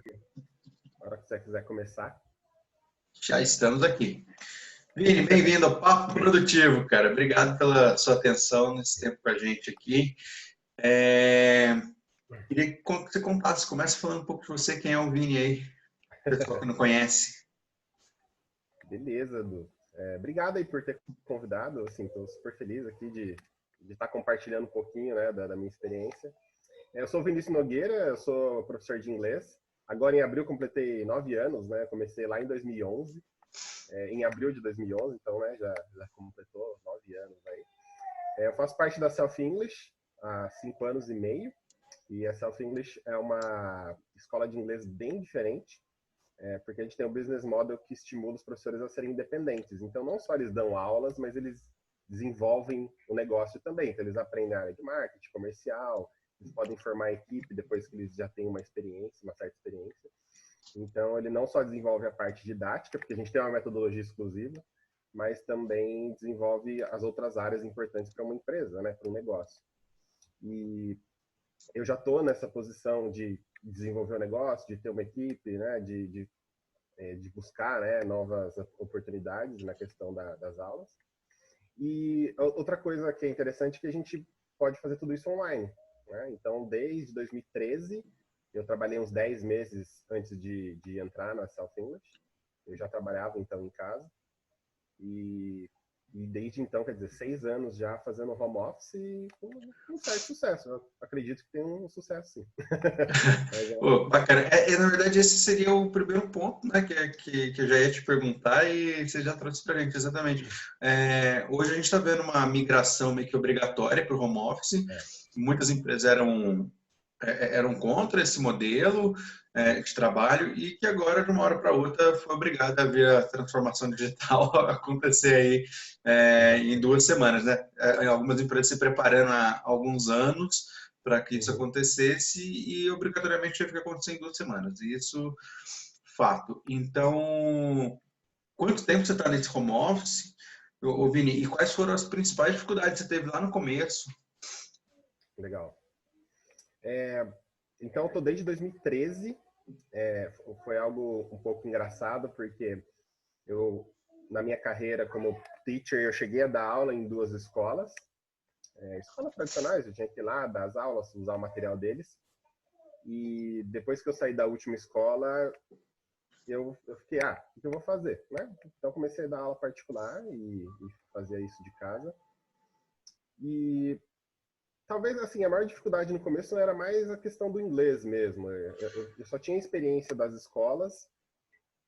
Na hora que você quiser começar. Já estamos aqui. Vini, bem-vindo ao Papo Produtivo, cara. Obrigado pela sua atenção nesse tempo com a gente aqui. Queria que você contasse, comece falando um pouco de você, quem é o Vini aí, pessoal que não conhece. Beleza, Edu. Obrigado aí por ter convidado. Assim, estou super feliz aqui de estar compartilhando um pouquinho, né, da minha experiência. Eu sou o Vinícius Nogueira, eu sou professor de inglês. Agora em abril completei 9 anos, né? Comecei lá em 2011, em abril de 2011, então, né, já completou 9 anos aí. Eu faço parte da Self English há 5 anos e meio. E a Self English é uma escola de inglês bem diferente, porque a gente tem um business model que estimula os professores a serem independentes. Então, não só eles dão aulas, mas eles desenvolvem o negócio também. Então, eles aprendem a área de marketing, comercial, eles podem formar a equipe depois que eles já têm uma experiência, uma certa experiência. Então, ele não só desenvolve a parte didática, porque a gente tem uma metodologia exclusiva, mas também desenvolve as outras áreas importantes para uma empresa, né, para um negócio. E eu já estou nessa posição de desenvolver o negócio, de ter uma equipe, né, de buscar, né, novas oportunidades na questão das aulas. E outra coisa que é interessante é que a gente pode fazer tudo isso online, né? Então, desde 2013, eu trabalhei uns 10 meses antes de entrar na South English. Eu já trabalhava, então, em casa. E desde então, quer dizer, 6 anos já fazendo home office e com um certo sucesso. Eu acredito que tem um sucesso, sim. Pô, bacana. Na verdade, esse seria o primeiro ponto, né, que eu já ia te perguntar e você já trouxe para a gente, exatamente. Hoje a gente está vendo uma migração meio que obrigatória para o home office. Muitas empresas eram contra esse modelo de trabalho e que agora, de uma hora para outra, foi obrigada a ver a transformação digital acontecer aí em 2 semanas, né? Algumas empresas se preparando há alguns anos para que isso acontecesse e obrigatoriamente teve que acontecer em 2 semanas. Isso, fato. Então, quanto tempo você está nesse home office, ô Vini, e quais foram as principais dificuldades que você teve lá no começo? Legal. Então, eu tô desde 2013. Foi algo um pouco engraçado, porque na minha carreira como teacher, eu cheguei a dar aula em 2 escolas. Escolas tradicionais, eu tinha que ir lá dar as aulas, usar o material deles. E depois que eu saí da última escola, eu fiquei, o que eu vou fazer, né? Então, comecei a dar aula particular e fazia isso de casa. E talvez, assim, a maior dificuldade no começo era mais a questão do inglês mesmo. Eu só tinha experiência das escolas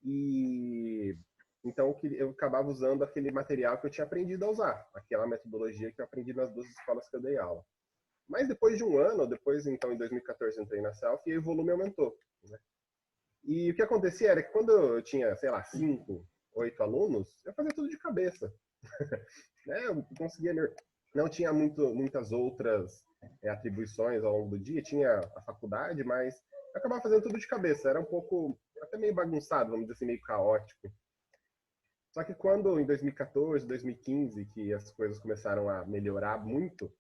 e então eu acabava usando aquele material que eu tinha aprendido a usar, aquela metodologia que eu aprendi nas 2 escolas que eu dei aula. Mas depois de um ano, depois então em 2014 entrei na Self e o volume aumentou, né? E o que acontecia era que quando eu tinha, sei lá, 5, 8 alunos, eu fazia tudo de cabeça. Né? Eu conseguia, não tinha muitas outras atribuições ao longo do dia, tinha a faculdade, mas eu acabava fazendo tudo de cabeça, era um pouco, até meio bagunçado, vamos dizer assim, meio caótico. Só que quando, em 2014, 2015, que as coisas começaram a melhorar muito,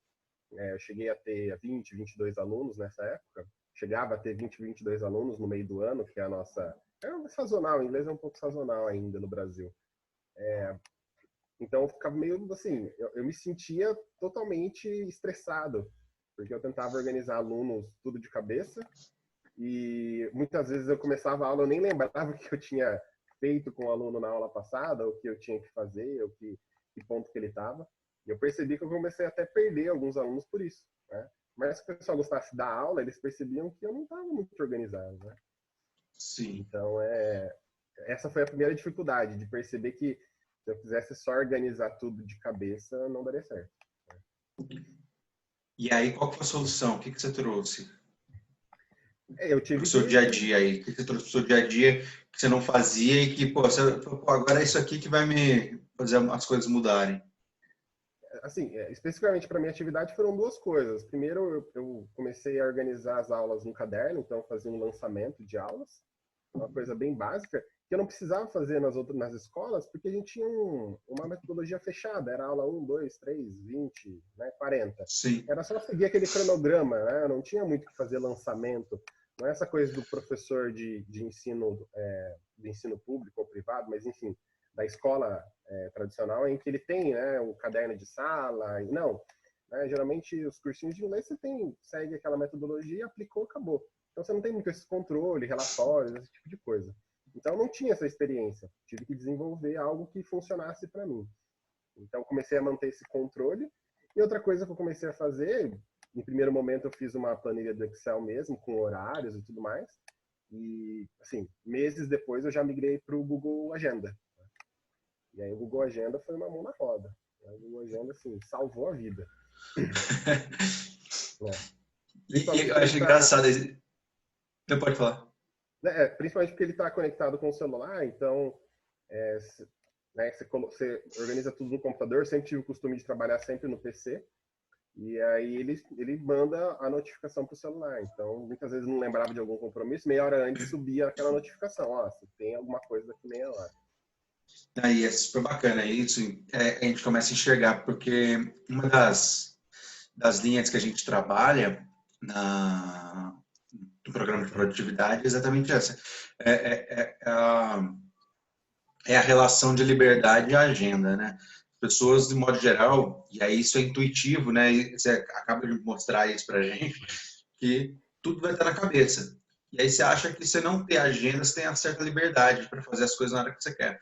eu cheguei a ter 20, 22 alunos nessa época, chegava a ter 20, 22 alunos no meio do ano, que é a nossa... É sazonal, o inglês é um pouco sazonal ainda no Brasil. Então, eu ficava meio assim, eu me sentia totalmente estressado, porque eu tentava organizar alunos tudo de cabeça, e muitas vezes eu começava a aula, eu nem lembrava o que eu tinha feito com o aluno na aula passada, o que eu tinha que fazer, que ponto que ele estava. E eu percebi que eu comecei até a perder alguns alunos por isso, né? Mas se o pessoal gostasse da aula, eles percebiam que eu não estava muito organizado, né? Sim. Então, essa foi a primeira dificuldade, de perceber que se eu quisesse só organizar tudo de cabeça, não daria certo. E aí, qual que foi a solução? O que você trouxe Eu para o tive seu dia a que... dia aí? O que você trouxe para o seu dia a dia que você não fazia e que, pô, agora é isso aqui que vai me fazer as coisas mudarem? Assim, especificamente para minha atividade foram 2 coisas. Primeiro, eu comecei a organizar as aulas no caderno, então fazia um lançamento de aulas, uma coisa bem básica, que eu não precisava fazer nas escolas, porque a gente tinha uma metodologia fechada, era aula 1, 2, 3, 20, né, 40. Sim. Era só seguir aquele cronograma, né? Não tinha muito que fazer lançamento. não é essa coisa do professor de ensino, de ensino público ou privado, mas enfim, da escola tradicional, em que ele tem, né, o caderno de sala, não. Né, geralmente, os cursinhos de inglês, segue aquela metodologia, aplicou, acabou. Então, você não tem muito esse controle, relatórios, esse tipo de coisa. Então, eu não tinha essa experiência. Tive que desenvolver algo que funcionasse para mim. Então, comecei a manter esse controle. E outra coisa que eu comecei a fazer, em primeiro momento, eu fiz uma planilha do Excel mesmo, com horários e tudo mais. E, assim, meses depois, eu já migrei para o Google Agenda. E aí, o Google Agenda foi uma mão na roda. O Google Agenda, assim, salvou a vida. E eu acho engraçado. Não pode falar. Principalmente porque ele está conectado com o celular, então né, você organiza tudo no computador. Eu sempre tive o costume de trabalhar sempre no PC, e aí ele manda a notificação para o celular. Então, muitas vezes não lembrava de algum compromisso, meia hora antes subia aquela notificação, se tem alguma coisa daqui meia hora. Aí é super bacana isso, a gente começa a enxergar, porque uma das linhas que a gente trabalha no programa de produtividade é exatamente essa. É a relação de liberdade e agenda, né? Pessoas, de modo geral, e aí isso é intuitivo, né? E você acaba de mostrar isso pra gente, que tudo vai estar na cabeça. E aí você acha que você não ter agenda, você tem uma certa liberdade para fazer as coisas na hora que você quer.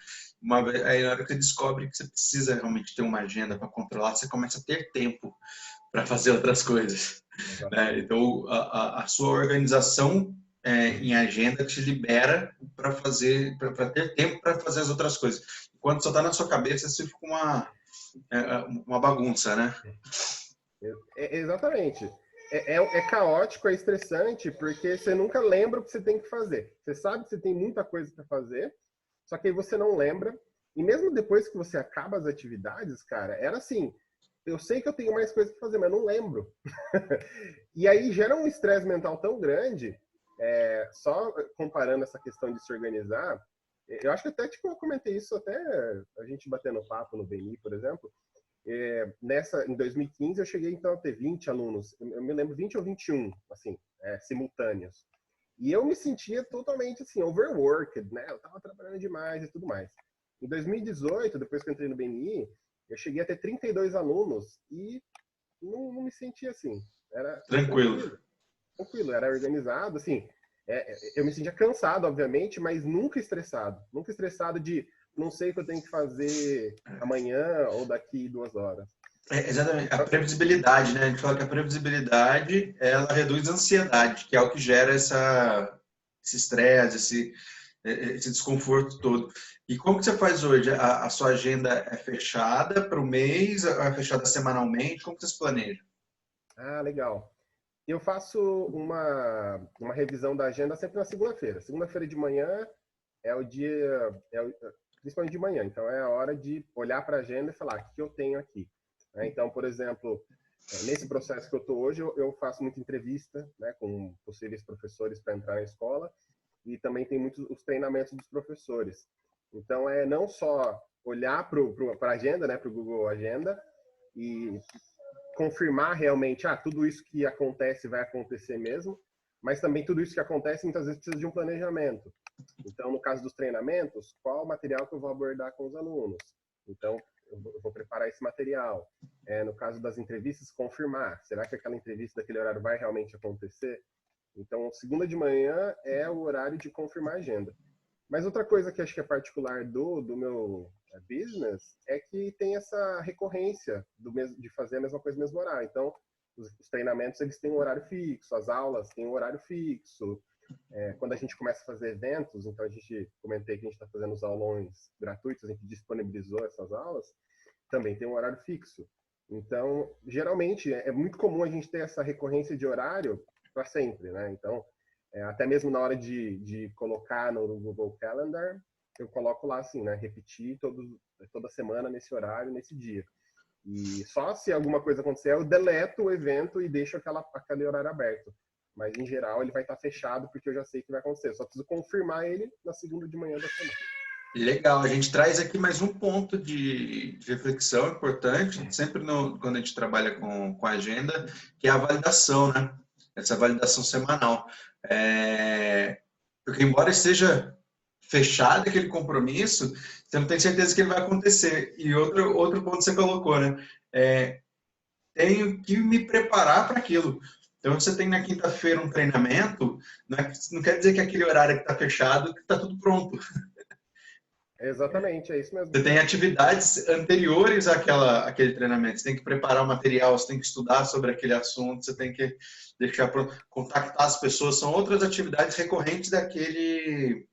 Aí na hora que você descobre que você precisa realmente ter uma agenda para controlar, você começa a ter tempo para fazer outras coisas. Né? Então, a sua organização em agenda te libera para ter tempo para fazer as outras coisas. Quando só está na sua cabeça, você fica uma bagunça, né? Exatamente. É caótico, é estressante, porque você nunca lembra o que você tem que fazer. Você sabe que você tem muita coisa para fazer, só que aí você não lembra. E mesmo depois que você acaba as atividades, cara, era assim, eu sei que eu tenho mais coisa para fazer, mas não lembro. E aí gera um estresse mental tão grande, só comparando essa questão de se organizar, eu acho que até eu comentei isso até a gente batendo papo no BNI, por exemplo. Em 2015 eu cheguei então a ter 20 alunos, eu me lembro 20 ou 21, assim, simultâneos. E eu me sentia totalmente assim, overworked, né? Eu tava trabalhando demais e tudo mais. Em 2018, depois que eu entrei no BNI, eu cheguei a ter 32 alunos e não me sentia assim. Era tranquilo, era organizado, assim. Eu me sentia cansado, obviamente, mas nunca estressado. Nunca estressado de não sei o que eu tenho que fazer amanhã ou daqui 2 horas. Exatamente. A previsibilidade, né? A gente fala que a previsibilidade, ela reduz a ansiedade, que é o que gera esse estresse, esse desconforto todo. E como que você faz hoje? A sua agenda é fechada para o mês? É fechada semanalmente? Como que você se planeja? Legal. Eu faço uma revisão da agenda sempre na segunda-feira. Segunda-feira de manhã é o dia, principalmente de manhã. Então, é a hora de olhar para a agenda e falar o que eu tenho aqui. Então, por exemplo, nesse processo que eu estou hoje, eu faço muita entrevista, né, com possíveis professores para entrar na escola, e também tem muitos os treinamentos dos professores. Então, não só olhar para a agenda, né, para o Google Agenda, e confirmar realmente, tudo isso que acontece vai acontecer mesmo, mas também tudo isso que acontece muitas vezes precisa de um planejamento. Então, no caso dos treinamentos, qual o material que eu vou abordar com os alunos? Então, eu vou preparar esse material. No caso das entrevistas, confirmar. Será que aquela entrevista daquele horário vai realmente acontecer? Então, segunda de manhã é o horário de confirmar a agenda. Mas outra coisa que acho que é particular do meu business é que tem essa recorrência de fazer a mesma coisa no mesmo horário. Então, os treinamentos eles têm um horário fixo, as aulas têm um horário fixo. Quando a gente começa a fazer eventos, então comentei que a gente está fazendo os aulões gratuitos, a gente disponibilizou essas aulas, também tem um horário fixo. Então, geralmente, é muito comum a gente ter essa recorrência de horário para sempre, né? Então, até mesmo na hora de colocar no Google Calendar, eu coloco lá assim, né? Repetir toda semana nesse horário, nesse dia. E só se alguma coisa acontecer, eu deleto o evento e deixo aquele horário aberto. Mas, em geral, ele vai estar fechado porque eu já sei que vai acontecer. Só preciso confirmar ele na segunda de manhã da semana. Legal. A gente traz aqui mais um ponto de reflexão importante, sempre quando a gente trabalha com a agenda, que é a validação, né? Essa validação semanal. Porque embora esteja fechado aquele compromisso, você não tem certeza que ele vai acontecer. E outro ponto que você colocou, né? Tenho que me preparar para aquilo. Então, você tem na quinta-feira um treinamento, não quer dizer que aquele horário que está fechado, que está tudo pronto. Exatamente, é isso mesmo. Você tem atividades anteriores àquele treinamento. Você tem que preparar o material, você tem que estudar sobre aquele assunto, você tem que deixar pronto, contactar as pessoas. São outras atividades recorrentes daquele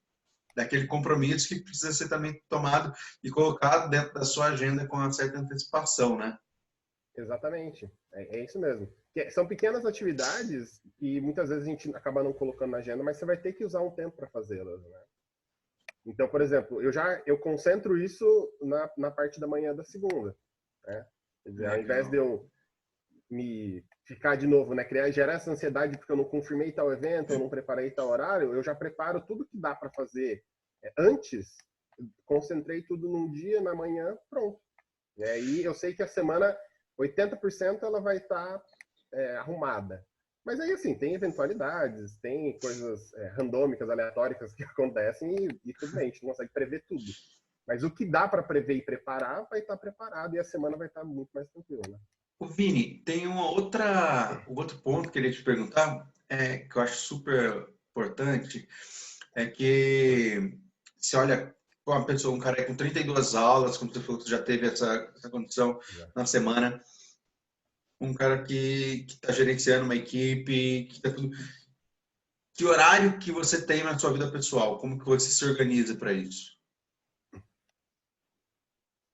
compromisso que precisa ser também tomado e colocado dentro da sua agenda com uma certa antecipação, né? Exatamente, é isso mesmo. São pequenas atividades que muitas vezes a gente acaba não colocando na agenda, mas você vai ter que usar um tempo para fazê-las, né? Então, por exemplo, eu concentro isso na parte da manhã da segunda, né? Quer dizer, ao invés de eu me ficar de novo, né, gerar essa ansiedade porque eu não confirmei tal evento, eu não preparei tal horário, eu já preparo tudo que dá para fazer antes, concentrei tudo num dia, na manhã, pronto. E aí eu sei que a semana 80% ela vai estar arrumada. Mas aí, assim, tem eventualidades, tem coisas randômicas, aleatórias que acontecem e tudo bem, a gente não consegue prever tudo. Mas o que dá para prever e preparar vai estar preparado e a semana vai estar muito mais tranquila, né? O Vini, tem um outro ponto que eu queria te perguntar, que eu acho super importante, é que se olha uma pessoa, um cara com 32 aulas, como você falou que já teve essa condição na semana, um cara que está gerenciando uma equipe, que tá tudo. Que horário que você tem na sua vida pessoal? Como que você se organiza para isso?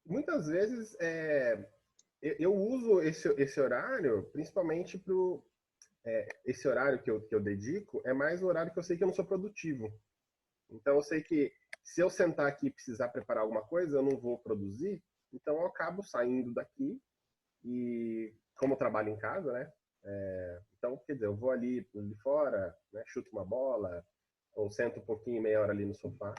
Muitas vezes eu uso esse horário principalmente para esse horário que eu dedico é mais o horário que eu sei que eu não sou produtivo. Então eu sei que se eu sentar aqui e precisar preparar alguma coisa, eu não vou produzir, então eu acabo saindo daqui e como eu trabalho em casa, né? Então, quer dizer, eu vou ali fora, né, chuto uma bola, ou sento um pouquinho, meia hora ali no sofá.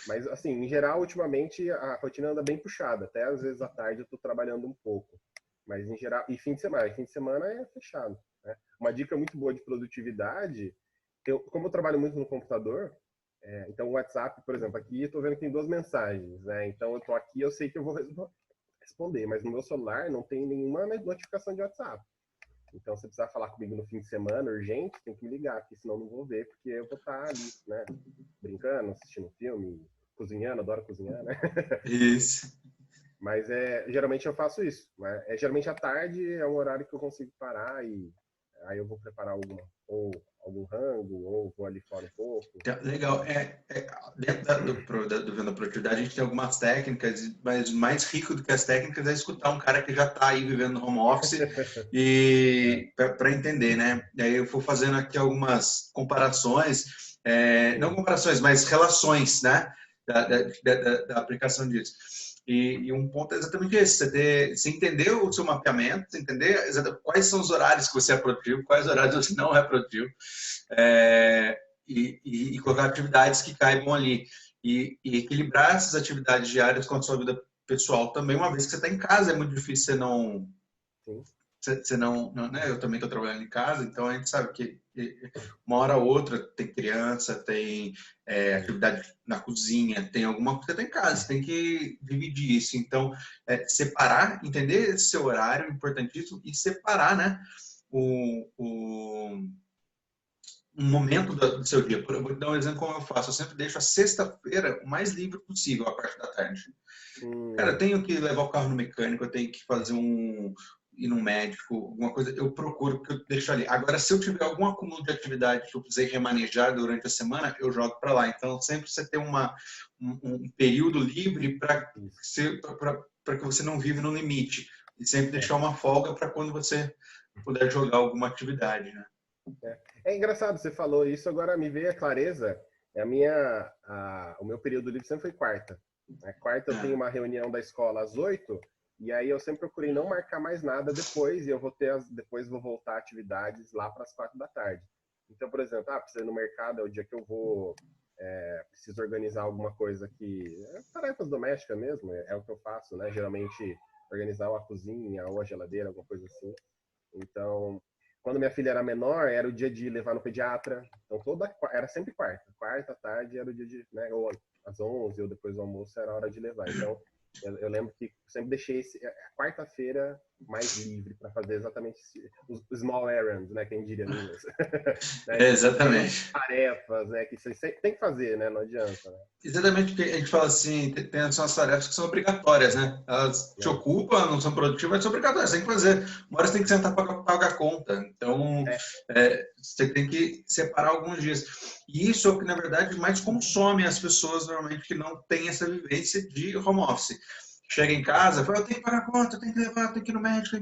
Mas, assim, em geral, ultimamente a rotina anda bem puxada. Até às vezes à tarde eu estou trabalhando um pouco. Mas, em geral, e fim de semana é fechado. Né? Uma dica muito boa de produtividade, como eu trabalho muito no computador, então o WhatsApp, por exemplo, aqui eu estou vendo que tem 2 mensagens, né? Então eu estou aqui, eu sei que eu vou responder, mas no meu celular não tem nenhuma notificação de WhatsApp. Então, se precisar falar comigo no fim de semana, urgente, tem que me ligar, porque senão eu não vou ver, porque eu vou estar ali, né? Brincando, assistindo filme, cozinhando, adoro cozinhar, né? Isso. Mas geralmente eu faço isso. Né? Geralmente à tarde é um horário que eu consigo parar e aí eu vou preparar ou algum rango, ou vou ali fora um pouco. Legal. Dentro do Venda Produtividade, a gente tem algumas técnicas, mas mais rico do que as técnicas é escutar um cara que já está aí vivendo no home office e para entender, né? E aí eu vou fazendo aqui algumas comparações, não comparações, mas relações, né? Da aplicação disso. E um ponto é exatamente esse, você entender o seu mapeamento, você entender quais são os horários que você é produtivo, quais horários você não é produtivo, e colocar atividades que caibam ali. E equilibrar essas atividades diárias com a sua vida pessoal também, uma vez que você está em casa, é muito difícil você não... Sim. Você não, né? Eu também estou trabalhando em casa, então a gente sabe que uma hora ou outra tem criança, tem atividade na cozinha, tem alguma coisa que você tem em casa, você tem que dividir isso. Então, separar, entender esse seu horário, importantíssimo, e separar, né, um momento do seu dia. Eu vou te dar um exemplo como eu faço. Eu sempre deixo a sexta-feira o mais livre possível, a parte da tarde. Cara, eu tenho que levar o carro no mecânico, eu tenho que fazer ir num médico, alguma coisa, eu procuro, que eu deixo ali. Agora, se eu tiver algum acúmulo de atividade que eu precisei remanejar durante a semana, eu jogo para lá. Então, sempre você tem um período livre para que você não vive no limite. E sempre deixar uma folga para quando você puder jogar alguma atividade, né? É engraçado, você falou isso, agora me veio a clareza. O meu período livre sempre foi quarta. Quarta eu tenho uma reunião da escola às 8, e aí eu sempre procurei não marcar mais nada depois, e eu vou depois vou voltar a atividades lá para as 4 da tarde. Então, por exemplo, preciso ir no mercado, é o dia que eu vou, preciso organizar alguma coisa aqui, tarefas domésticas mesmo, é o que eu faço, né? Geralmente organizar a cozinha ou a geladeira, alguma coisa assim. Então, Quando minha filha era menor, era o dia de levar no pediatra. Então, era sempre quarta. Quarta tarde era o dia de, né, ou às 11 ou depois do almoço era a hora de levar. Então, eu lembro que sempre deixei a quarta-feira mais livre para fazer exatamente os small errands, né, quem diria no inglês. Né, Exatamente. Tarefas, né, que você tem que fazer, né, não adianta. Né? Exatamente, porque a gente fala assim, tem as tarefas que são obrigatórias, né? Elas te ocupam, não são produtivas, mas são obrigatórias, você tem que fazer. Uma hora você tem que sentar para pagar a conta. Então, você tem que separar alguns dias. E isso é o que, na verdade, mais consome as pessoas, normalmente, que não têm essa vivência de home office. Chega em casa, fala, eu tenho que pagar a conta, eu tenho que levar, eu tenho que ir no médico.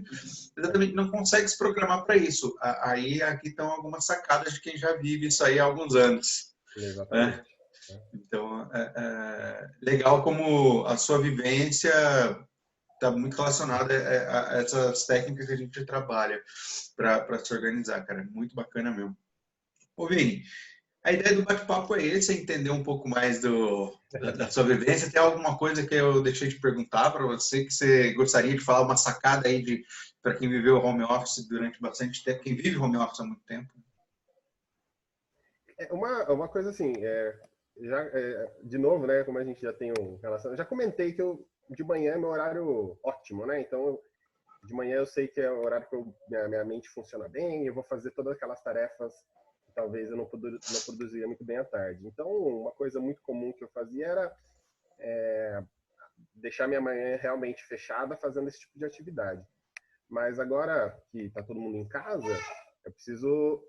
Exatamente, não consegue se programar para isso. Aí, aqui estão algumas sacadas de quem já vive isso aí há alguns anos. Exatamente. Né? Então, legal como a sua vivência está muito relacionada a essas técnicas que a gente trabalha para se organizar, cara. Muito bacana mesmo. Ô, Vini, a ideia do bate-papo é esse, é entender um pouco mais da sua vivência. Tem alguma coisa que eu deixei de perguntar para você, que você gostaria de falar, uma sacada aí para quem viveu home office durante bastante tempo, quem vive home office há muito tempo? Uma coisa assim, de novo, né, como a gente já tem um relação, eu já comentei que de manhã é meu horário ótimo, né? Então, de manhã eu sei que é o horário que minha mente funciona bem, eu vou fazer todas aquelas tarefas que talvez eu não produziria muito bem à tarde. Então, uma coisa muito comum que eu fazia era deixar minha manhã realmente fechada fazendo esse tipo de atividade. Mas agora que está todo mundo em casa, eu preciso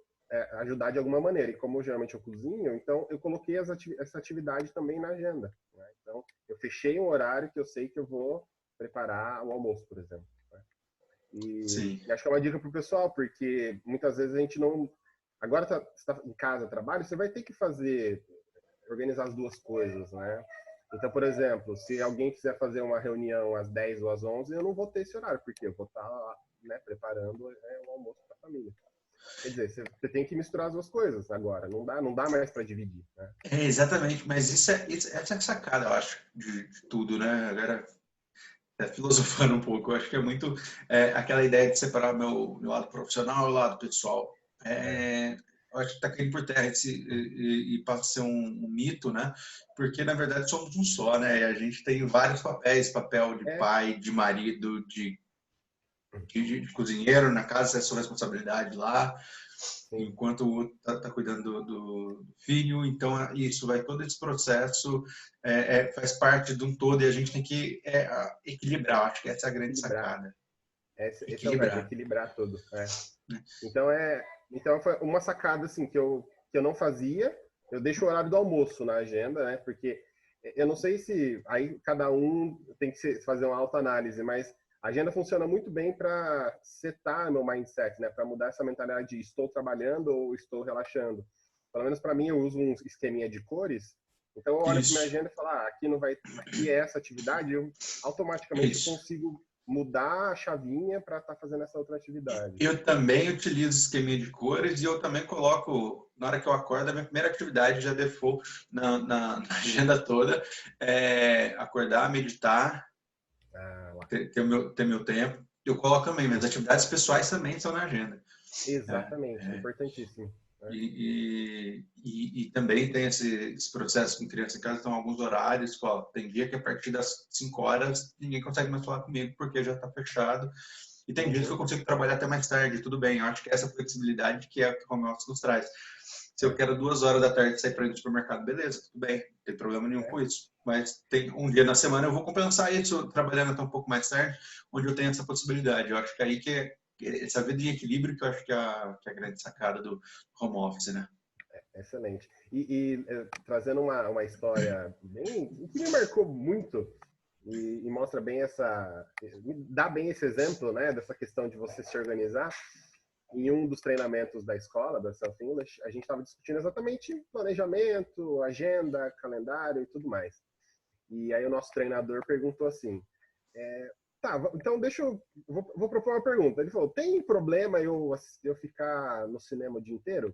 ajudar de alguma maneira. E como geralmente eu cozinho, então eu coloquei essa atividade também na agenda. Né? Então, eu fechei um horário que eu sei que eu vou preparar o almoço, por exemplo. Né? E acho que é uma dica para o pessoal, porque muitas vezes a gente não... Agora você está em casa, trabalho, você vai ter que organizar as duas coisas, né? Então, por exemplo, se alguém quiser fazer uma reunião às 10 ou às 11, eu não vou ter esse horário, porque eu vou estar lá, né, preparando o almoço para a família. Quer dizer, você tem que misturar as duas coisas agora, não dá mais para dividir. Né? Exatamente, mas essa é a sacada, eu acho, de tudo, né? Agora, filosofando um pouco, eu acho que é muito aquela ideia de separar meu lado profissional e o lado pessoal. Eu acho que está caindo por terra e passa a ser um mito, né? Porque, na verdade, somos um só, né? E a gente tem vários papéis, papel de pai, de marido, de cozinheiro na casa, é sua responsabilidade lá, sim, enquanto o outro está cuidando do filho. Então, isso vai todo esse processo, faz parte de um todo e a gente tem que equilibrar. Acho que essa é a grande sacada. Esse é o verbo, equilibrar tudo. Então foi uma sacada assim que eu não fazia. Eu deixo o horário do almoço na agenda, né? Porque eu não sei se aí cada um tem que fazer uma autoanálise, mas a agenda funciona muito bem para setar meu mindset, né? Para mudar essa mentalidade de estou trabalhando ou estou relaxando. Pelo menos para mim eu uso um esqueminha de cores. Então eu olho para minha agenda e falo, aqui é essa atividade, eu automaticamente consigo mudar a chavinha para estar fazendo essa outra atividade. Eu também utilizo esqueminha de cores e eu também coloco, na hora que eu acordo, a minha primeira atividade já default na agenda toda é acordar, meditar, ter meu tempo. Eu coloco também, minhas atividades pessoais também estão na agenda. Exatamente, importantíssimo. E também tem esse processo com criança em casa, então alguns horários, tem dia que a partir das 5 horas ninguém consegue mais falar comigo porque já está fechado. E tem dias que eu consigo trabalhar até mais tarde, tudo bem. Eu acho que essa flexibilidade que é o que o home office nos traz. Se eu quero 2 horas da tarde sair para ir no supermercado, beleza, tudo bem, não tem problema nenhum com isso. Mas tem um dia na semana eu vou compensar isso trabalhando até um pouco mais tarde, onde eu tenho essa possibilidade. Eu acho que aí que é essa vida de equilíbrio que eu acho que é a grande sacada do home office, né? Excelente. E trazendo uma história que me marcou muito e mostra bem dá bem esse exemplo, né, dessa questão de você se organizar. Em um dos treinamentos da escola, da Self English, a gente estava discutindo exatamente planejamento, agenda, calendário e tudo mais. E aí o nosso treinador perguntou assim, então vou propor uma pergunta. Ele falou, tem problema eu ficar no cinema o dia inteiro?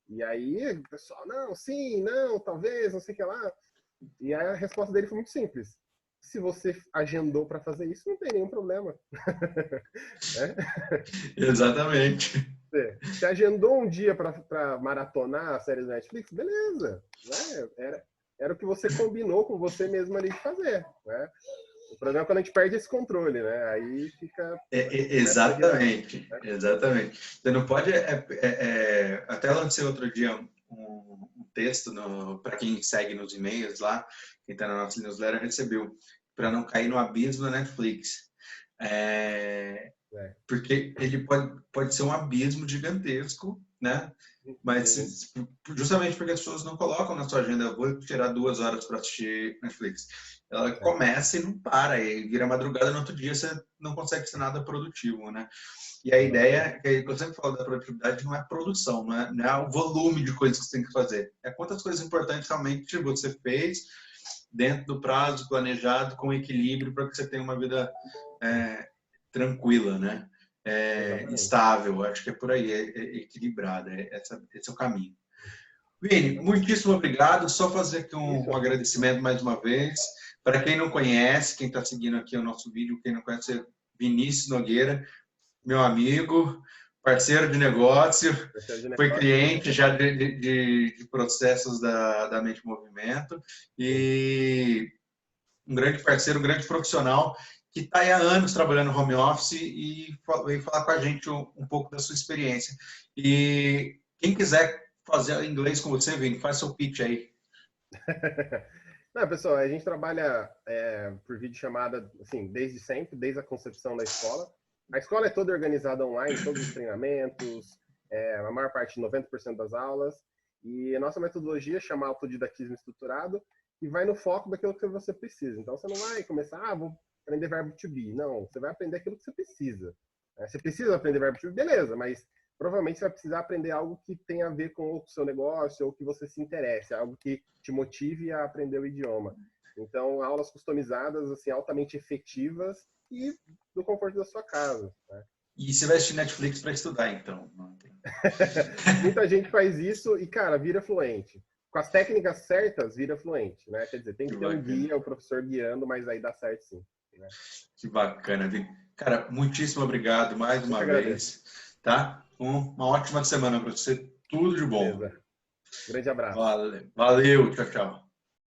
E aí o pessoal, não, sim, não, talvez, não sei o que lá. E aí a resposta dele foi muito simples. Se você agendou para fazer isso, não tem nenhum problema. Exatamente. Você agendou um dia para maratonar a série do Netflix? Beleza. Né? Era o que você combinou com você mesmo ali de fazer. Né? O problema é quando a gente perde esse controle, né? Aí fica... Exatamente, exatamente. Você não pode... até lancei outro dia um texto para quem segue nos e-mails lá, quem está na nossa newsletter recebeu, para não cair no abismo da Netflix. Porque ele pode ser um abismo gigantesco, né? Mas justamente porque as pessoas não colocam na sua agenda, eu vou tirar 2 horas para assistir Netflix. Ela começa e não para, e vira madrugada no outro dia, você não consegue ser nada produtivo, né? E a ideia, que eu sempre falo da produtividade, não é produção, não é o volume de coisas que você tem que fazer. É quantas coisas importantes realmente você fez dentro do prazo planejado, com equilíbrio, para que você tenha uma vida tranquila, né? Estável, acho que é por aí, equilibrada, esse é o caminho. Vini, muitíssimo obrigado, só fazer aqui um agradecimento mais uma vez. Para quem não conhece, quem está seguindo aqui o nosso vídeo, quem não conhece, é Vinícius Nogueira, meu amigo, parceiro de negócio, foi cliente já de processos da Mente Movimento, e um grande parceiro, um grande profissional, que está há anos trabalhando no home office e veio falar com a gente um pouco da sua experiência. E quem quiser fazer inglês com você, Vini, faz seu pitch aí. Não, pessoal, a gente trabalha por videochamada, assim, desde sempre, desde a concepção da escola. A escola é toda organizada online, todos os treinamentos, a maior parte, 90% das aulas. E a nossa metodologia chama autodidatismo estruturado e vai no foco daquilo que você precisa. Então, você não vai começar, vou aprender verbo to be. Não, você vai aprender aquilo que você precisa. Você precisa aprender verbo to be, beleza, mas provavelmente você vai precisar aprender algo que tenha a ver com o seu negócio ou que você se interesse, algo que te motive a aprender o idioma. Então, aulas customizadas, assim, altamente efetivas e do conforto da sua casa. Né? E você vai assistir Netflix para estudar, então? Muita gente faz isso e, cara, vira fluente. Com as técnicas certas, vira fluente, né? Quer dizer, tem que ter um guia, o professor guiando, mas aí dá certo sim. Né? Que bacana, Vini. Cara, muitíssimo obrigado mais uma vez. Tá? Uma ótima semana para você. Tudo de bom. Beleza. Grande abraço. Valeu. Tchau, tchau.